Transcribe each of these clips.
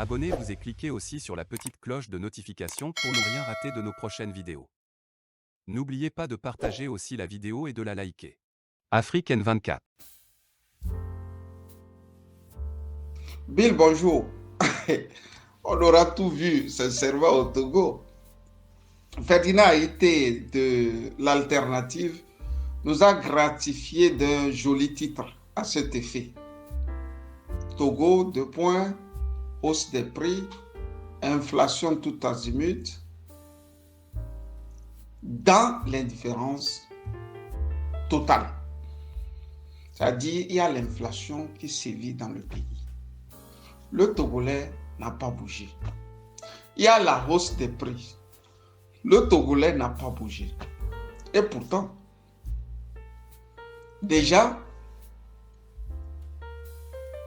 Abonnez-vous et cliquez aussi sur la petite cloche de notification pour ne rien rater de nos prochaines vidéos. N'oubliez pas de partager aussi la vidéo et de la liker. Afrique N24. Bill, bonjour. On aura tout vu, sincèrement, au Togo. Ferdinand Haïté de l'Alternative nous a gratifié d'un joli titre à cet effet. Togo, 2 points, hausse des prix, inflation tout azimut, dans l'indifférence totale. C'est-à-dire, il y a l'inflation qui sévit dans le pays. Le Togolais n'a pas bougé. Il y a la hausse des prix. Le Togolais n'a pas bougé. Et pourtant, déjà,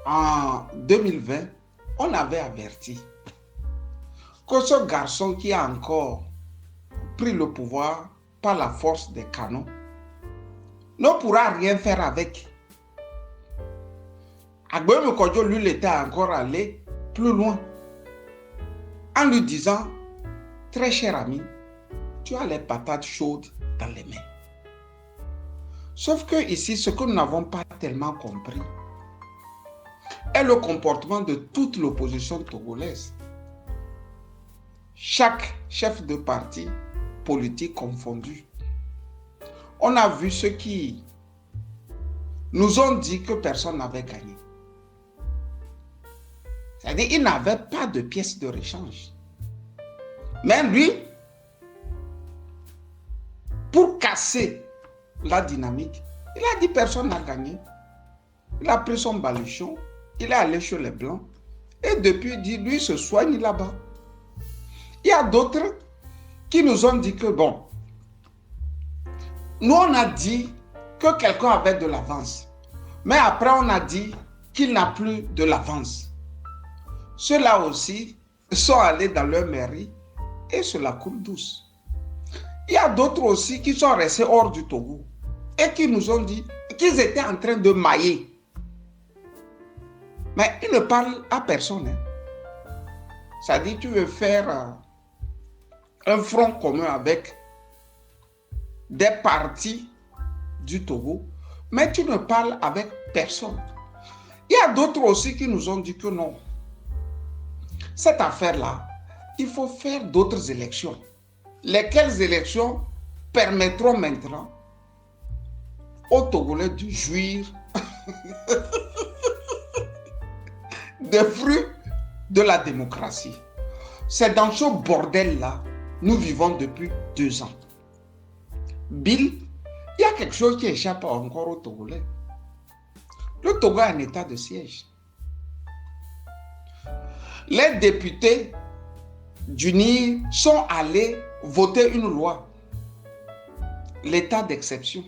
en 2020, on avait averti que ce garçon qui a encore pris le pouvoir par la force des canons ne pourra rien faire avec. Agbemi Kodjo, lui, était encore allé plus loin en lui disant, très cher ami, tu as les patates chaudes dans les mains. Sauf que ici, ce que nous n'avons pas tellement compris est le comportement de toute l'opposition togolaise. Chaque chef de parti politique confondu. On a vu ceux qui nous ont dit que personne n'avait gagné. C'est-à-dire qu'il n'avait pas de pièce de rechange. Mais lui, pour casser la dynamique, il a dit personne n'a gagné. Il a pris son baluchon, il est allé chez les Blancs et depuis, il dit, lui se soigne là-bas. Il y a d'autres qui nous ont dit que bon, nous on a dit que quelqu'un avait de l'avance, mais après on a dit qu'il n'a plus de l'avance. Ceux-là aussi sont allés dans leur mairie et sur la coule douce. Il y a d'autres aussi qui sont restés hors du Togo et qui nous ont dit qu'ils étaient en train de mailler. Mais ils ne parlent à personne. Ça dit, tu veux faire un front commun avec des partis du Togo, mais tu ne parles avec personne. Il y a d'autres aussi qui nous ont dit que non. Cette affaire-là, il faut faire d'autres élections. Lesquelles élections permettront maintenant aux Togolais de jouir des fruits de la démocratie. C'est dans ce bordel-là, nous vivons depuis 2 ans. Bill, il y a quelque chose qui échappe encore aux Togolais. Le Togo est en état de siège. Les députés du NIR sont allés voter une loi, l'état d'exception.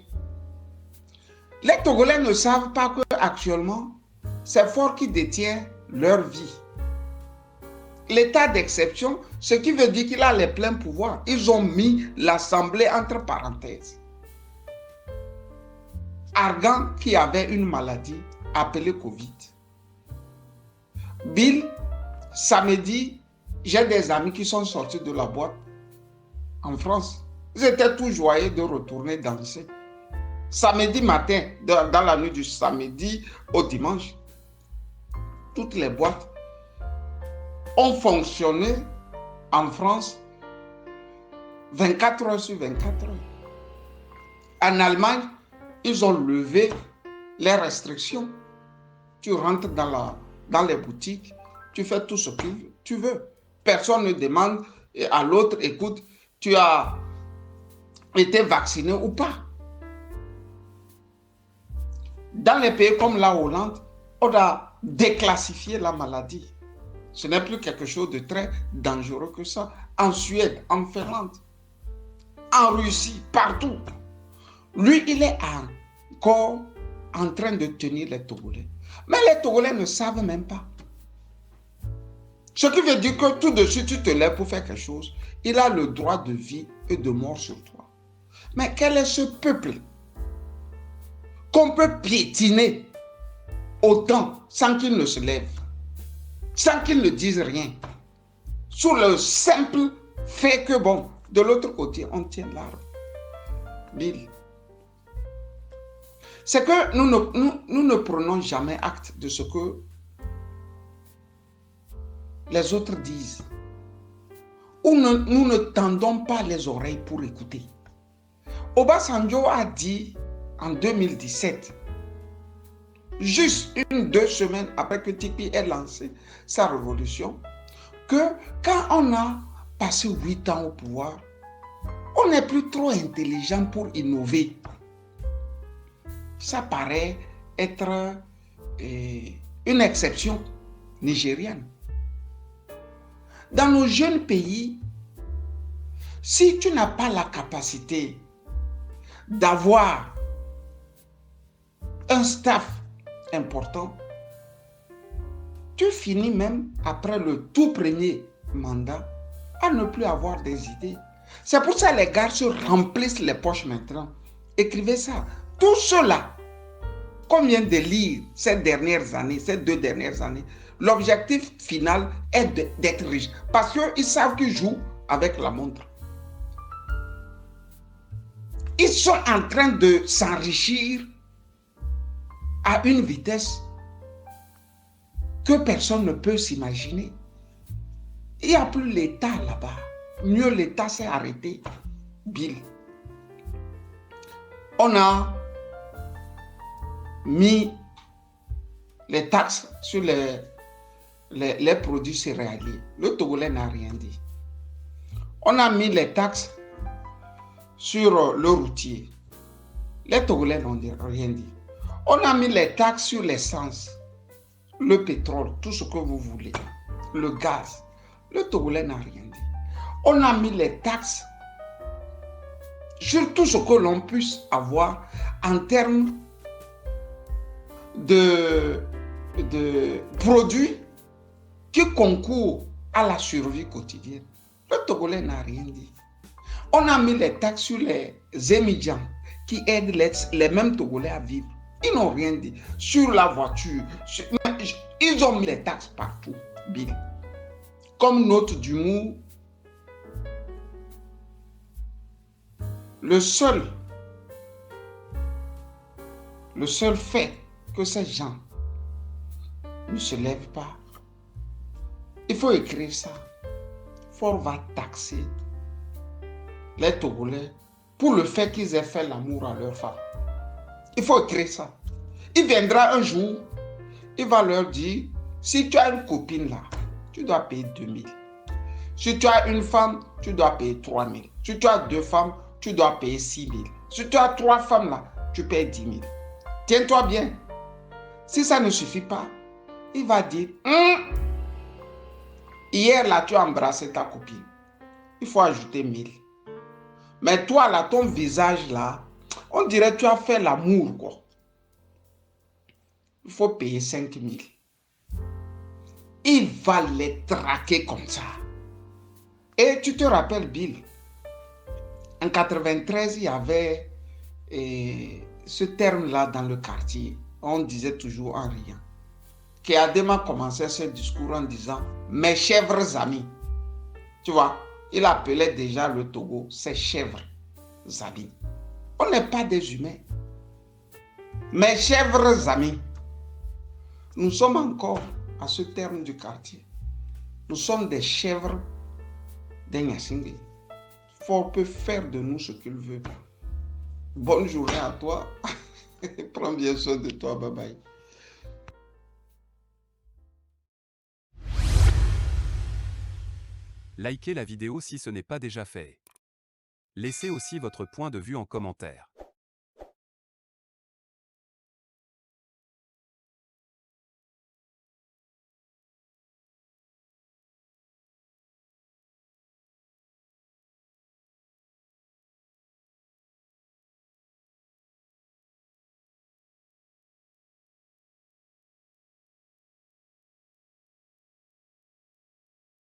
Les Togolais ne savent pas qu'actuellement, c'est Faure qui détient leur vie. L'état d'exception, ce qui veut dire qu'il a les pleins pouvoirs. Ils ont mis l'Assemblée entre parenthèses. Argan qui avait une maladie appelée Covid. Bill, samedi, j'ai des amis qui sont sortis de la boîte en France. Ils étaient tout joyeux de retourner danser. Samedi matin, dans la nuit du samedi au dimanche, toutes les boîtes ont fonctionné en France 24 heures sur 24 heures. En Allemagne, ils ont levé les restrictions. Tu rentres dans les boutiques, tu fais tout ce que tu veux. Personne ne demande à l'autre, écoute, tu as été vacciné ou pas. Dans les pays comme la Hollande, on a déclassifié la maladie. Ce n'est plus quelque chose de très dangereux que ça. En Suède, en Finlande, en Russie, partout. Lui, il est encore en train de tenir les Togolais. Mais les Togolais ne savent même pas. Ce qui veut dire que tout de suite, tu te lèves pour faire quelque chose. Il a le droit de vie et de mort sur toi. Mais quel est ce peuple qu'on peut piétiner autant sans qu'il ne se lève? sans qu'ils ne disent rien. Sous le simple fait que, bon, de l'autre côté, on tient l'arbre. Bill. C'est que nous ne prenons jamais acte de ce que les autres disent. Ou nous ne tendons pas les oreilles pour écouter. Obasanjo a dit en 2017, juste 2 semaines après que Tipi ait lancé sa révolution, que quand on a passé 8 ans au pouvoir, on n'est plus trop intelligent pour innover. Ça paraît être une exception nigérienne. Dans nos jeunes pays, si tu n'as pas la capacité d'avoir un staff important, tu finis même après le tout premier mandat à ne plus avoir des idées. C'est pour ça que les gars se remplissent les poches maintenant. Écrivez ça. Tout cela, combien de lire ces 2 dernières années, l'objectif final est d'être riche. Parce qu'ils savent qu'ils jouent avec la montre. Ils sont en train de s'enrichir à une vitesse que personne ne peut s'imaginer. Il n'y a plus l'État là-bas. Mieux, l'État s'est arrêté. Bill. On a mis les taxes sur les produits céréaliers. Le Togolais n'a rien dit. On a mis les taxes sur le routier. Les Togolais n'ont rien dit. On a mis les taxes sur l'essence, le pétrole, tout ce que vous voulez, le gaz. Le Togolais n'a rien dit. On a mis les taxes sur tout ce que l'on puisse avoir en termes de produits qui concourent à la survie quotidienne. Le Togolais n'a rien dit. On a mis les taxes sur les émigrants qui aident les mêmes Togolais à vivre. Ils n'ont rien dit. Sur la voiture, ils ont mis les taxes partout, Bill. Comme note d'humour, le seul fait que ces gens ne se lèvent pas, il faut écrire ça. Ford va taxer les Togolais pour le fait qu'ils aient fait l'amour à leur femme. Il faut écrire ça. Il viendra un jour, il va leur dire, si tu as une copine là, tu dois payer 2000. Si tu as une femme, tu dois payer 3000. Si tu as 2 femmes, tu dois payer 6000. Si tu as 3 femmes là, tu payes 10 000. Tiens-toi bien. Si ça ne suffit pas, il va dire, hier là, tu as embrassé ta copine. Il faut ajouter 1000. Mais toi là, ton visage là, on dirait que tu as fait l'amour quoi. Il faut payer 5000. Il va les traquer comme ça. Et tu te rappelles, Bill, en 93, il y avait ce terme-là dans le quartier. On disait toujours en riant. Kéadema commençait ce discours en disant « mes chèvres amis ». Tu vois, il appelait déjà le Togo ses chèvres amis. On n'est pas des humains. Mes chèvres amis. Nous sommes encore à ce terme du quartier. Nous sommes des chèvres des Nyasingé. Fort peut faire de nous ce qu'il veut. Bonne journée à toi. Prends bien soin de toi. Bye bye. Likez la vidéo si ce n'est pas déjà fait. Laissez aussi votre point de vue en commentaire.